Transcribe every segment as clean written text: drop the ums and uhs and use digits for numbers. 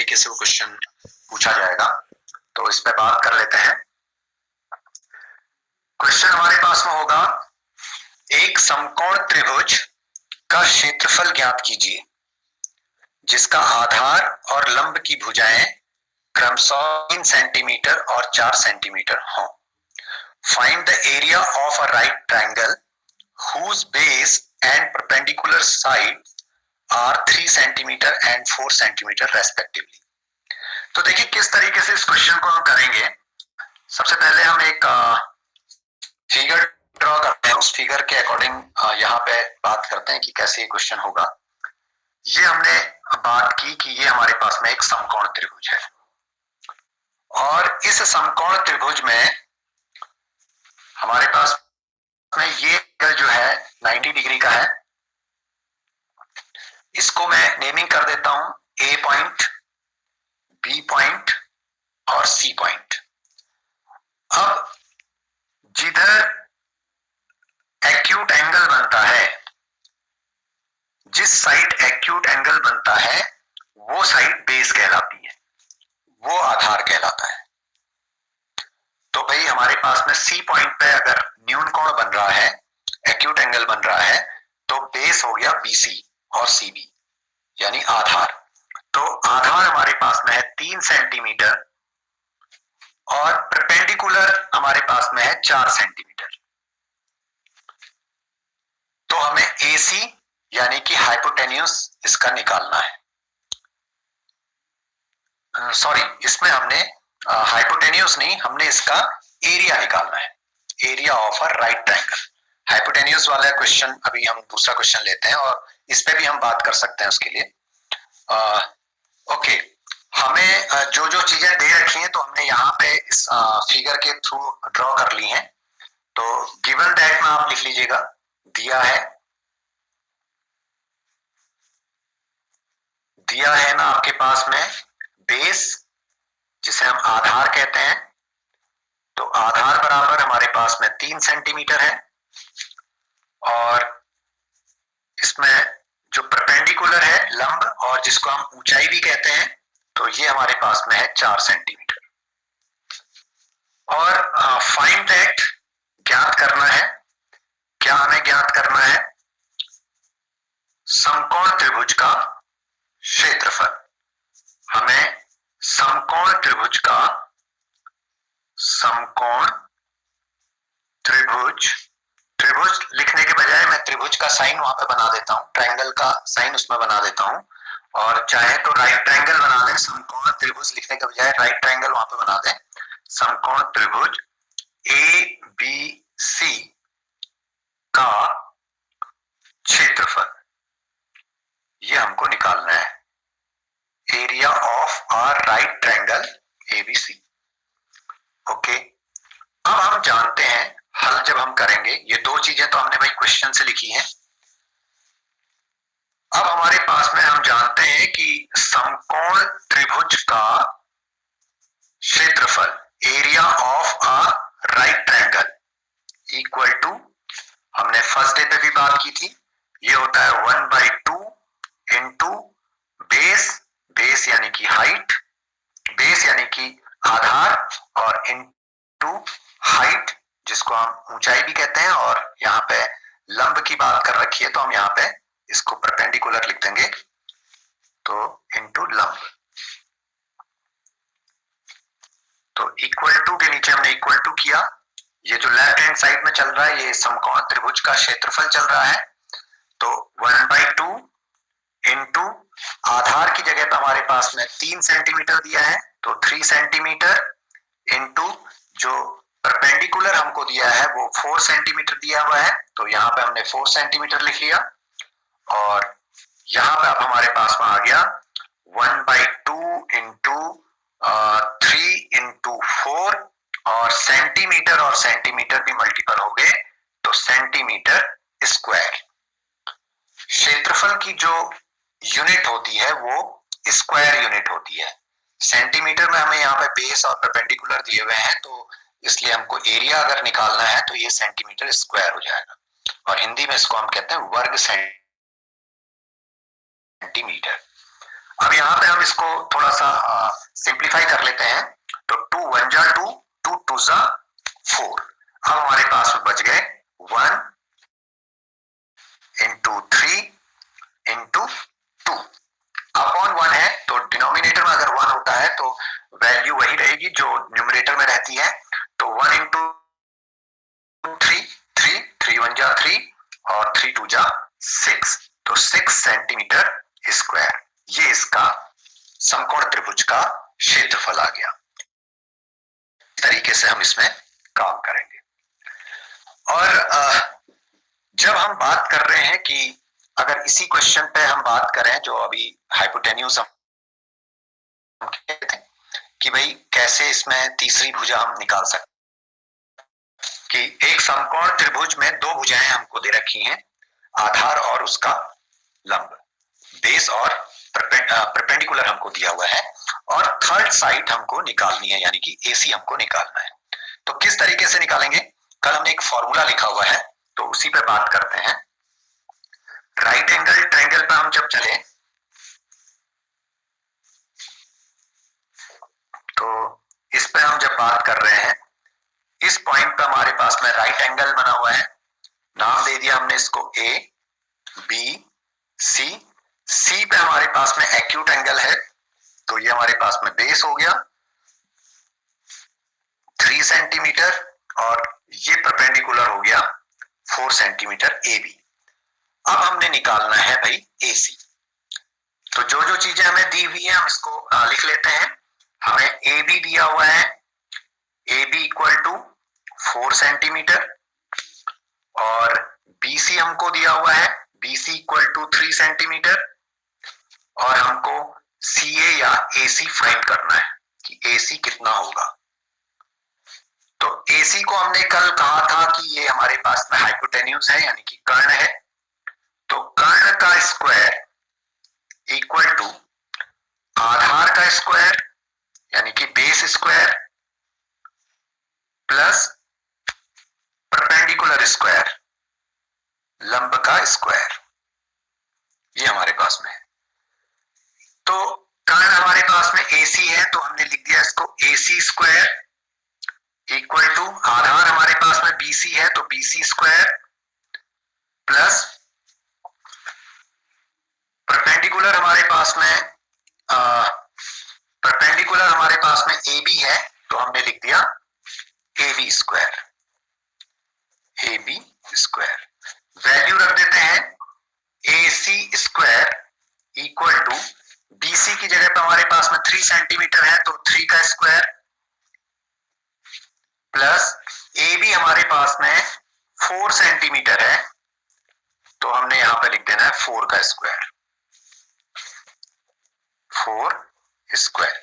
तरीके से वो क्वेश्चन पूछा जाएगा, तो इस पे बात कर लेते हैं। क्वेश्चन हमारे पास में होगा, एक समकोण त्रिभुज का क्षेत्रफल ज्ञात कीजिए जिसका आधार और लंब की भुजाएं क्रमशः 3 सेंटीमीटर और 4 सेंटीमीटर हों। Find the area of a right triangle whose base and perpendicular side are 3 centimetre and 4 centimetre respectively. तो देखिए किस तरीके से इस क्वेश्चन को हम करेंगे। सबसे पहले हम एक फिगर ड्रॉ करते हैं, उस फिगर के अकॉर्डिंग यहाँ पे बात करते हैं कि कैसे ये क्वेश्चन होगा। ये हमने बात की कि ये हमारे पास में एक समकोण त्रिभुज है और इस समकोण त्रिभुज में हमारे पास में ये एंगल जो है 90 डिग्री का है। इसको मैं नेमिंग कर देता हूं ए पॉइंट, बी पॉइंट और सी पॉइंट। अब जिधर एक्यूट एंगल बनता है, जिस साइड एक्यूट एंगल बनता है वो साइड बेस कहलाती है, वो आधार कहलाता है। तो भाई हमारे पास में सी पॉइंट पे अगर न्यून कोण बन रहा है, एक्यूट एंगल बन रहा है, तो बेस हो गया बीसी और सीबी यानी आधार। तो आधार हमारे पास में है 3 सेंटीमीटर और परपेंडिकुलर हमारे पास में है 4 सेंटीमीटर। तो हमें एसी यानी कि हाइपोटेन्यूज इसका निकालना है। सॉरी, इसमें हमने हाइपोटेन्यूज नहीं, हमने इसका एरिया निकालना है, area of a right triangle. Hypotenuse वाला क्वेश्चन अभी हम दूसरा क्वेश्चन लेते हैं और इस पे भी हम बात कर सकते हैं उसके लिए। ओके, हमें जो जो चीजें दे रखी हैं तो हमने यहाँ पे इस फिगर के थ्रू ड्रॉ कर ली हैं। तो गिवन दैट में आप लिख लीजिएगा, दिया है ना आपके पास में बेस जिसे हम आधार कहते हैं। तो आधार बराबर हमारे पास में 3 सेंटीमीटर है और इसमें जो परपेंडिकुलर है लंब और जिसको हम ऊंचाई भी कहते हैं, तो ये हमारे पास में है 4 सेंटीमीटर। और फाइंड दैट ज्ञात करना है। क्या हमें ज्ञात करना है? समकोण त्रिभुज का क्षेत्रफल। हमें समकोण त्रिभुज त्रिभुज लिखने के बजाय मैं त्रिभुज का साइन वहां पे बना देता हूं, ट्रायंगल का साइन उसमें बना देता हूं। और चाहे तो राइट ट्रायंगल बना दें, समकोण त्रिभुज लिखने के बजाय राइट ट्रायंगल वहां पे बना दें। समकोण त्रिभुज ए बी सी का क्षेत्रफल ये हमको निकालना है, area of our right triangle ABC. Okay, अब हम जानते हैं हल जब हम करेंगे, ये दो चीजें तो हमने भाई क्वेश्चन से लिखी हैं। अब हमारे पास में हम जानते हैं कि समकोण त्रिभुज का क्षेत्रफल, area of a right triangle equal to, हमने फर्स्ट डे पे भी बात की थी, ये होता है 1/2 इंटू बेस यानी कि हाइट, बेस यानी कि आधार और इंटू हाइट जिसको हम ऊंचाई भी कहते हैं। और यहाँ पे लंब की बात कर रखी है तो हम यहाँ पे इसको परपेंडिकुलर लिख देंगे, तो इंटू लंब। तो इक्वल टू के नीचे हमने इक्वल टू किया। ये जो लेफ्ट हैंड साइड में चल रहा है ये समकोण त्रिभुज का क्षेत्रफल चल रहा है। तो 1/2 इंटू आधार की जगह पे हमारे पास में 3 सेंटीमीटर दिया है, तो 3 सेंटीमीटर इंटू जो परपेंडिकुलर हमको दिया है वो 4 सेंटीमीटर दिया हुआ है, तो यहाँ पे हमने 4 सेंटीमीटर लिख लिया। और यहाँ पे अब हमारे पास में आ गया 1/2 इंटू 3 इंटू 4 और सेंटीमीटर भी मल्टीपल हो गए तो सेंटीमीटर स्क्वायर। क्षेत्रफल की जो यूनिट होती है वो स्क्वायर यूनिट होती है। सेंटीमीटर में हमें यहाँ पे बेस और परपेंडिकुलर दिए हुए हैं, तो इसलिए हमको एरिया अगर निकालना है तो ये सेंटीमीटर स्क्वायर हो जाएगा और हिंदी में इसको हम कहते हैं वर्ग सेंटीमीटर। अब यहाँ पे हम इसको थोड़ा सा सिंप्लीफाई कर लेते हैं। तो 2 1 जा 2, 2 2 जा 4। अब हमारे पास में बच गए 1 इंटू 3 इंटू 2 अपॉन 1 है, तो डिनोमिनेटर में अगर 1 होता है तो वैल्यू वही रहेगी जो न्यूमरेटर में रहती है। तो 1 इंटू 3, 3 3 1 जा 3 और 3 2 जा 6, तो 6 सेंटीमीटर स्क्वायर। ये इसका समकोण त्रिभुज का क्षेत्रफल आ गया। इस तरीके से हम इसमें काम करेंगे। और जब हम बात कर रहे हैं कि अगर इसी क्वेश्चन पे हम बात करें जो अभी हाइपोटेन्यूज हम कहते हैं कि भाई कैसे इसमें तीसरी भुजा हम निकाल सकते कि एक समकोण त्रिभुज में दो भुजाएं हमको दे रखी हैं, आधार और उसका लंब, बेस और परपेंडिकुलर हमको दिया हुआ है, और थर्ड साइड हमको निकालनी है, यानी कि एसी हमको निकालना है। तो किस तरीके से निकालेंगे? कल हमने एक फॉर्मूला लिखा हुआ है, तो उसी पे बात करते हैं। राइट एंगल ट्रायंगल पे हम जब चले तो इस पे हम जब बात कर रहे हैं, इस पॉइंट पे हमारे पास में राइट एंगल बना हुआ है, नाम दे दिया हमने इसको ए बी सी। सी पे हमारे पास में एक्यूट एंगल है, तो ये हमारे पास में बेस हो गया 3 सेंटीमीटर, और ये परपेंडिकुलर हो गया 4 सेंटीमीटर ए बी। अब हमने निकालना है भाई एसी। तो जो जो चीजें हमें दी हुई है हम इसको लिख लेते हैं। हमें ए बी दिया हुआ है, A B equal to 4 centimetre, और बीसी हमको दिया हुआ है, बीसी इक्वल टू 3 सेंटीमीटर, और हमको सीए या एसी फाइंड करना है कि एसी कितना होगा। तो एसी को हमने कल कहा था कि ये हमारे पास में हाइपोटेन्यूज है, यानी कि कर्ण है। तो कर्ण का स्क्वायर इक्वल टू आधार का स्क्वायर यानी कि base square plus perpendicular square लंब का स्क्वायर, ये हमारे पास में है। तो कर्ण हमारे पास में एसी है, तो हमने लिख दिया इसको एसी स्क्वायर इक्वल टू आधार हमारे पास में बीसी है, तो बीसी स्क्वायर प्लस परपेंडिकुलर हमारे पास में ए बी है, तो हमने लिख दिया A B square, A B square. Value रख देते हैं A C square equal to BC की जगह पे हमारे पास में 3 सेंटीमीटर है, तो 3 का स्क्वायर प्लस ए बी हमारे पास में 4 सेंटीमीटर है, तो हमने यहां पे लिख देना है 4 का स्क्वायर, 4 स्क्वायर।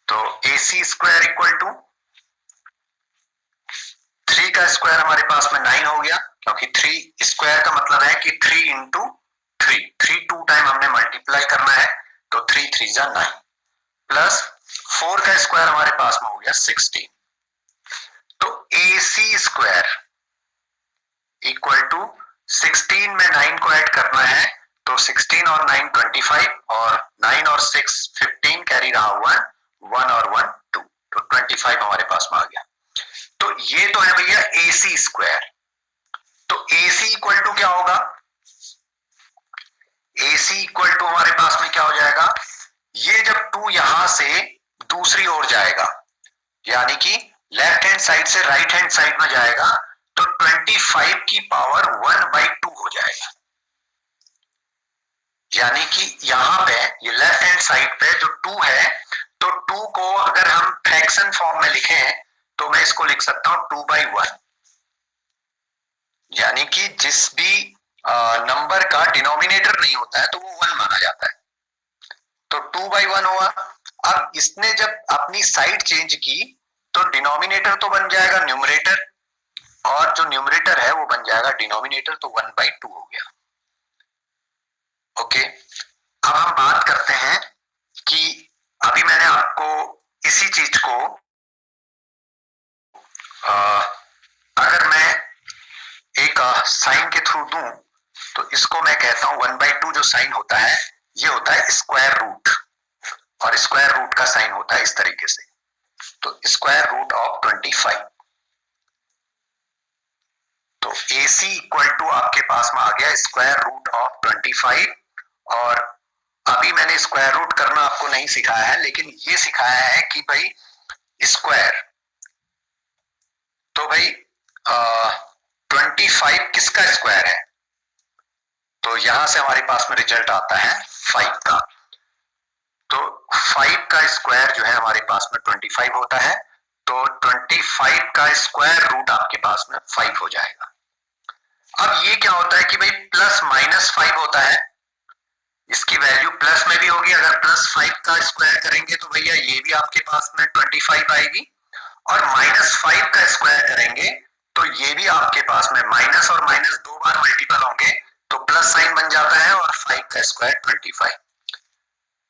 तो AC स्क्वायर इक्वल टू 3 का स्क्वायर हमारे पास में 9 हो गया, क्योंकि 3 स्क्वायर का मतलब है कि 3 इंटू 3, 3 2 टाइम हमने मल्टीप्लाई करना है, तो 3 3 जा 9 प्लस 4 का स्क्वायर हमारे पास में हो गया 16। तो AC स्क्वायर इक्वल टू 16 में 9 को ऐड करना है, तो 16 और 9 25, और 9 और 6 15, कैरी रहा 1 1 और 1 2, तो 25 हमारे पास में आ गया। तो ये तो है भैया AC स्क्वायर। तो AC इक्वल टू क्या होगा? AC इक्वल टू हमारे पास में क्या हो जाएगा? ये जब 2 यहां से दूसरी ओर जाएगा, यानी कि लेफ्ट हैंड साइड से राइट हैंड साइड में जाएगा, तो 25 की पावर 1/2 हो जाएगा। यानी कि यहां पे ये लेफ्ट हैंड साइड पे जो 2 है, तो 2 को अगर हम फ्रैक्शन फॉर्म में लिखें तो मैं इसको लिख सकता हूं 2/1, यानी कि जिस भी नंबर का डिनोमिनेटर नहीं होता है तो वो 1 माना जाता है, तो 2/1 हुआ। अब इसने जब अपनी साइड चेंज की तो डिनोमिनेटर तो बन जाएगा न्यूमरेटर, और जो न्यूमरेटर है वो बन जाएगा डिनोमिनेटर, तो 1/2 हो गया। ओके, अब हम बात करते हैं कि अभी मैंने आपको इसी चीज को अगर मैं एक साइन के थ्रू दूं, तो इसको मैं कहता हूं 1/2 जो साइन होता है ये होता है स्क्वायर रूट, और स्क्वायर रूट का साइन होता है इस तरीके से, तो स्क्वायर रूट ऑफ 25। तो AC इक्वल टू आपके पास में आ गया स्क्वायर रूट ऑफ 25। और अभी मैंने स्क्वायर रूट करना आपको नहीं सिखाया है, लेकिन ये सिखाया है कि भाई स्क्वायर, तो भाई 25 किसका स्क्वायर है, तो यहां से हमारे पास में रिजल्ट आता है 5 का। तो 5 का स्क्वायर जो है हमारे पास में 25 होता है, तो 25 का स्क्वायर रूट आपके पास में 5 हो जाएगा। अब ये क्या होता है कि भाई प्लस माइनस 5 होता है, इसकी वैल्यू प्लस में भी होगी, अगर प्लस 5 का स्क्वायर करेंगे तो भैया ये भी आपके पास में 25 आएगी, और माइनस 5 का स्क्वायर करेंगे तो ये भी आपके पास में माइनस और माइनस 2 बार मल्टीपल होंगे तो प्लस साइन बन जाता है, और 5 का स्क्वायर 25।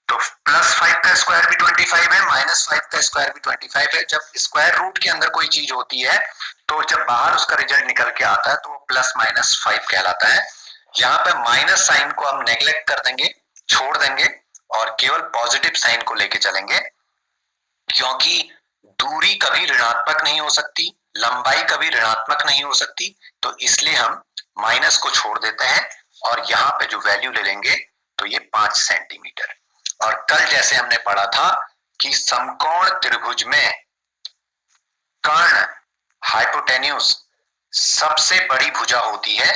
तो प्लस 5 का स्क्वायर भी 25 है, माइनस 5 का स्क्वायर भी 25 है। जब स्क्वायर रूट के अंदर कोई चीज होती है तो जब बाहर उसका रिजल्ट निकल के आता है तो वो प्लस माइनस 5 कहलाता है। यहाँ पे माइनस साइन को हम नेग्लेक्ट कर देंगे, छोड़ देंगे, और केवल पॉजिटिव साइन को लेके चलेंगे, क्योंकि दूरी कभी ऋणात्मक नहीं हो सकती, लंबाई कभी ऋणात्मक नहीं हो सकती, तो इसलिए हम माइनस को छोड़ देते हैं और यहाँ पे जो वैल्यू ले लेंगे तो ये 5 सेंटीमीटर। और कल जैसे हमने पढ़ा था कि समकोण त्रिभुज में कर्ण हाइपोटेन्यूज सबसे बड़ी भुजा होती है,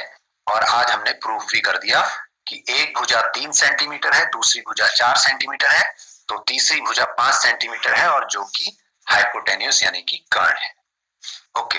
और आज हमने प्रूफ भी कर दिया कि एक भुजा 3 सेंटीमीटर है, दूसरी भुजा 4 सेंटीमीटर है, तो तीसरी भुजा 5 सेंटीमीटर है, और जो कि हाइपोटेन्यूज यानी कि कर्ण है। ओके।